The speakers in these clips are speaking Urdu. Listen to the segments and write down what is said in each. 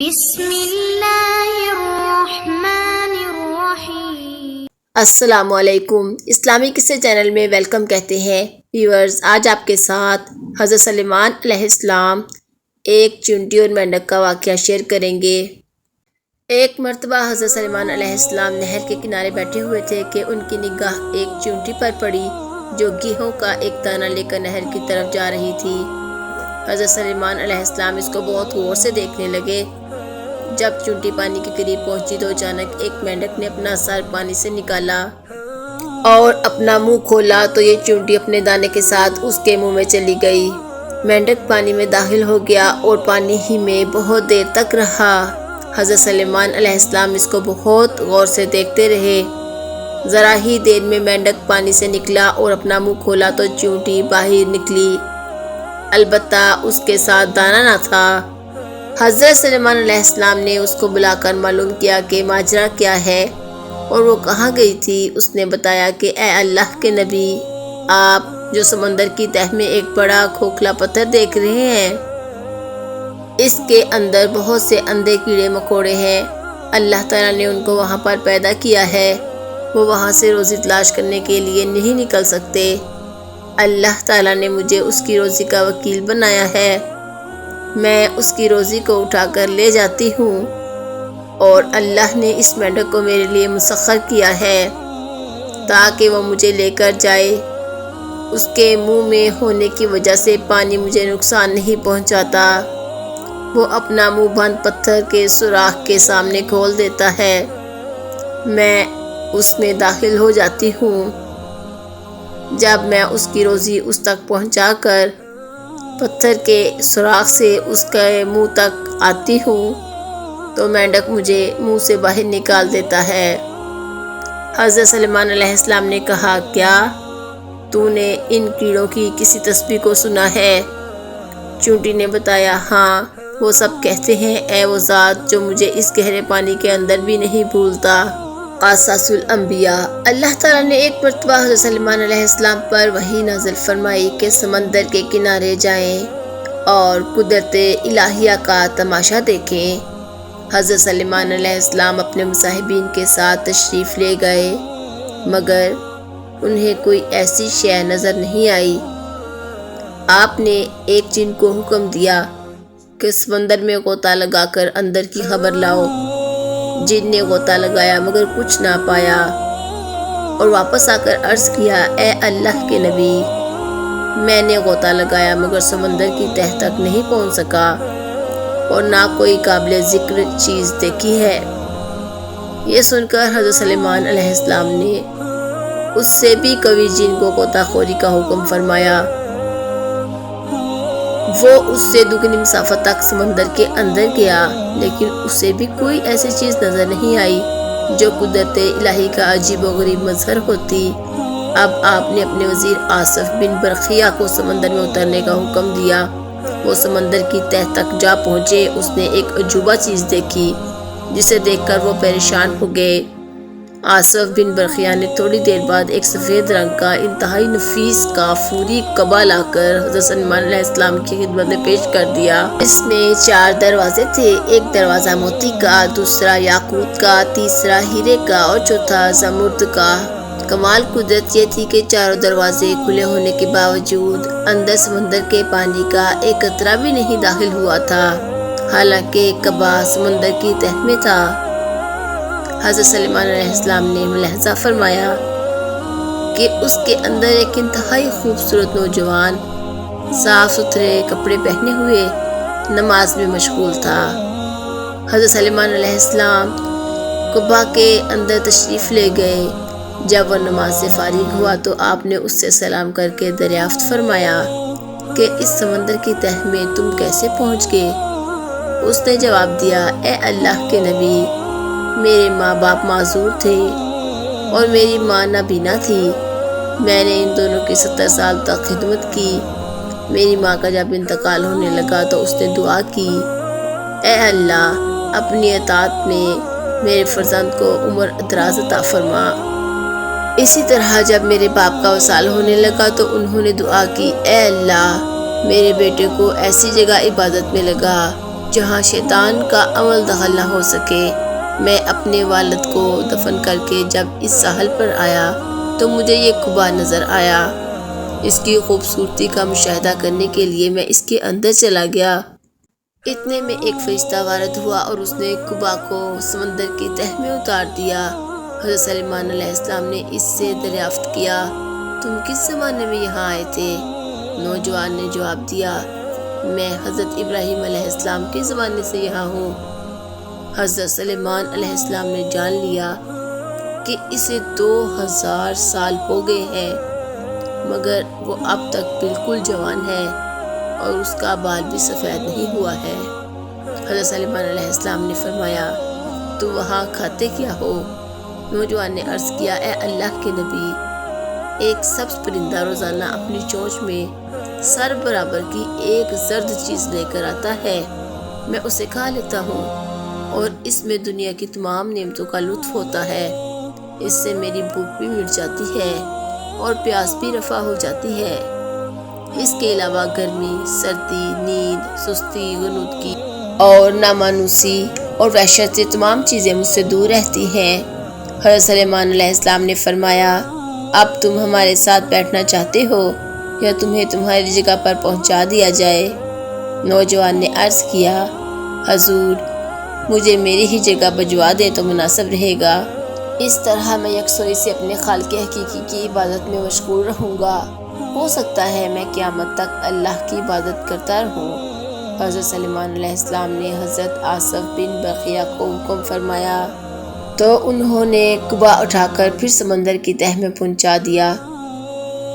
بسم اللہ الرحمن الرحیم۔ السلام علیکم، اسلامی قصے چینل میں ویلکم کہتے ہیں ویورز۔ آج آپ کے ساتھ حضرت سلیمان علیہ السلام ایک چونٹی اور مینڈک کا واقعہ شیئر کریں گے۔ ایک مرتبہ حضرت سلیمان علیہ السلام نہر کے کنارے بیٹھے ہوئے تھے کہ ان کی نگاہ ایک چونٹی پر پڑی جو گیہوں کا ایک دانہ لے کر نہر کی طرف جا رہی تھی۔ حضرت سلیمان علیہ السلام اس کو بہت غور سے دیکھنے لگے۔ جب چونٹی پانی کے قریب پہنچی تو اچانک ایک مینڈک نے اپنا سر پانی سے نکالا اور اپنا منہ کھولا تو یہ چونٹی اپنے دانے کے ساتھ اس کے منہ میں چلی گئی۔ مینڈک پانی میں داخل ہو گیا اور پانی ہی میں بہت دیر تک رہا۔ حضرت سلیمان علیہ السلام اس کو بہت غور سے دیکھتے رہے۔ ذرا ہی دیر میں مینڈک پانی سے نکلا اور اپنا منہ کھولا تو چونٹی باہر نکلی، البتہ اس کے ساتھ دانہ نہ تھا۔ حضرت سلیمان علیہ السلام نے اس کو بلا کر معلوم کیا کہ ماجرا کیا ہے اور وہ کہاں گئی تھی۔ اس نے بتایا کہ اے اللہ کے نبی، آپ جو سمندر کی تہہ میں ایک بڑا کھوکھلا پتھر دیکھ رہے ہیں، اس کے اندر بہت سے اندھے کیڑے مکوڑے ہیں۔ اللہ تعالیٰ نے ان کو وہاں پر پیدا کیا ہے، وہ وہاں سے روزی تلاش کرنے کے لیے نہیں نکل سکتے۔ اللہ تعالیٰ نے مجھے اس کی روزی کا وکیل بنایا ہے، میں اس کی روزی کو اٹھا کر لے جاتی ہوں، اور اللہ نے اس مینڈک کو میرے لیے مسخر کیا ہے تاکہ وہ مجھے لے کر جائے۔ اس کے منہ میں ہونے کی وجہ سے پانی مجھے نقصان نہیں پہنچاتا، وہ اپنا منہ بند پتھر کے سوراخ کے سامنے کھول دیتا ہے، میں اس میں داخل ہو جاتی ہوں۔ جب میں اس کی روزی اس تک پہنچا کر پتھر کے سوراخ سے اس کے منہ تک آتی ہوں تو مینڈک مجھے منہ سے باہر نکال دیتا ہے۔ حضرت سلیمان علیہ السلام نے کہا، کیا تو نے ان کیڑوں کی کسی تسبیح کو سنا ہے؟ چونٹی نے بتایا، ہاں، وہ سب کہتے ہیں اے وہ ذات جو مجھے اس گہرے پانی کے اندر بھی نہیں بھولتا۔ قصص الانبیاء۔ اللہ تعالیٰ نے ایک مرتبہ حضرت سلیمان علیہ السلام پر وحی نازل فرمائی کہ سمندر کے کنارے جائیں اور قدرت الہیہ کا تماشا دیکھیں۔ حضرت سلیمان علیہ السلام اپنے مصاحبین کے ساتھ تشریف لے گئے، مگر انہیں کوئی ایسی شے نظر نہیں آئی۔ آپ نے ایک جن کو حکم دیا کہ سمندر میں غوطہ لگا کر اندر کی خبر لاؤ۔ جن نے غوطہ لگایا مگر کچھ نہ پایا اور واپس آ کر عرض کیا، اے اللہ کے نبی، میں نے غوطہ لگایا مگر سمندر کی تہہ تک نہیں پہنچ سکا اور نہ کوئی قابل ذکر چیز دیکھی ہے۔ یہ سن کر حضرت سلیمان علیہ السلام نے اس سے بھی قوی جن کو غوطہ خوری کا حکم فرمایا۔ وہ اس سے دگنی مسافت تک سمندر کے اندر گیا، لیکن اسے بھی کوئی ایسی چیز نظر نہیں آئی جو قدرت الہی کا عجیب و غریب مظہر ہوتی۔ اب آپ نے اپنے وزیر آصف بن برقیہ کو سمندر میں اترنے کا حکم دیا۔ وہ سمندر کی تہہ تک جا پہنچے۔ اس نے ایک عجوبہ چیز دیکھی جسے دیکھ کر وہ پریشان ہو گئے۔ آصف بن برقیہ نے تھوڑی دیر بعد ایک سفید رنگ کا انتہائی نفیس کافوری کعبہ لا کر حضرت سلیمان علیہ السلام کی خدمت میں پیش کر دیا۔ اس میں 4 دروازے تھے، ایک دروازہ موتی کا، دوسرا یاقوت کا، تیسرا ہیرے کا اور چوتھا زمرد کا۔ کمال قدرت یہ تھی کہ چاروں دروازے کھلے ہونے کے باوجود اندر سمندر کے پانی کا ایک قطرہ بھی نہیں داخل ہوا تھا، حالانکہ کعبہ سمندر کی تہہ میں تھا۔ حضرت سلیمان علیہ السلام نے ملاحظہ فرمایا کہ اس کے اندر ایک انتہائی خوبصورت نوجوان صاف ستھرے کپڑے پہنے ہوئے نماز میں مشغول تھا۔ حضرت سلیمان علیہ السلام کعبہ کے اندر تشریف لے گئے۔ جب وہ نماز سے فارغ ہوا تو آپ نے اس سے سلام کر کے دریافت فرمایا کہ اس سمندر کی تہہ میں تم کیسے پہنچ گئے؟ اس نے جواب دیا، اے اللہ کے نبی، میرے ماں باپ معذور تھے اور میری ماں نابینا تھی۔ میں نے ان دونوں کی 70 سال تک خدمت کی۔ میری ماں کا جب انتقال ہونے لگا تو اس نے دعا کی، اے اللہ، اپنی اطاعت میں میرے فرزند کو عمر دراز عطا فرما۔ اسی طرح جب میرے باپ کا وصال ہونے لگا تو انہوں نے دعا کی، اے اللہ، میرے بیٹے کو ایسی جگہ عبادت میں لگا جہاں شیطان کا عمل دخل نہ ہو سکے۔ میں اپنے والد کو دفن کر کے جب اس ساحل پر آیا تو مجھے یہ قبا نظر آیا۔ اس کی خوبصورتی کا مشاہدہ کرنے کے لیے میں اس کے اندر چلا گیا۔ اتنے میں ایک فرشتہ وارد ہوا اور اس نے قبا کو سمندر کی تہہ میں اتار دیا۔ حضرت سلیمان علیہ السلام نے اس سے دریافت کیا، تم کس زمانے میں یہاں آئے تھے؟ نوجوان نے جواب دیا، میں حضرت ابراہیم علیہ السلام کے زمانے سے یہاں ہوں۔ حضرت سلیمان علیہ السلام نے جان لیا کہ اسے 2000 سال ہو گئے ہیں، مگر وہ اب تک بالکل جوان ہے اور اس کا بال بھی سفید نہیں ہوا ہے۔ حضرت سلیمان علیہ السلام نے فرمایا، تو وہاں کھاتے کیا ہو؟ نوجوان نے عرض کیا، اے اللہ کے نبی، ایک سبز پرندہ روزانہ اپنی چونچ میں سر برابر کی ایک زرد چیز لے کر آتا ہے، میں اسے کھا لیتا ہوں اور اس میں دنیا کی تمام نعمتوں کا لطف ہوتا ہے۔ اس سے میری بھوک بھی مٹ جاتی ہے اور پیاس بھی رفع ہو جاتی ہے۔ اس کے علاوہ گرمی، سردی، نیند، سستی، غنودگی اور نامانوسی اور وحشت سے تمام چیزیں مجھ سے دور رہتی ہیں۔ حضرت سلیمان علیہ السلام نے فرمایا، اب تم ہمارے ساتھ بیٹھنا چاہتے ہو یا تمہیں تمہاری جگہ پر پہنچا دیا جائے؟ نوجوان نے عرض کیا، حضور مجھے میری ہی جگہ بھجوا دیں تو مناسب رہے گا۔ اس طرح میں یکسوئی سے اپنے خالق حقیقی کی عبادت میں مشغول رہوں گا۔ ہو سکتا ہے میں قیامت تک اللہ کی عبادت کرتا رہوں۔ حضرت سلیمان علیہ السلام نے حضرت آصف بن برقیہ کو حکم فرمایا تو انہوں نے قبا اٹھا کر پھر سمندر کی تہہ میں پہنچا دیا۔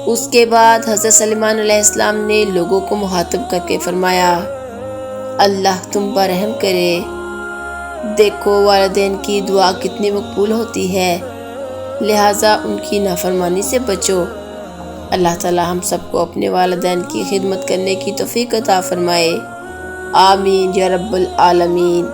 اس کے بعد حضرت سلیمان علیہ السلام نے لوگوں کو مخاطب کر کے فرمایا، اللہ تم پر رحم کرے، دیکھو والدین کی دعا کتنی مقبول ہوتی ہے، لہٰذا ان کی نافرمانی سے بچو۔ اللہ تعالی ہم سب کو اپنے والدین کی خدمت کرنے کی توفیق عطا فرمائے، آمین یا رب العالمین۔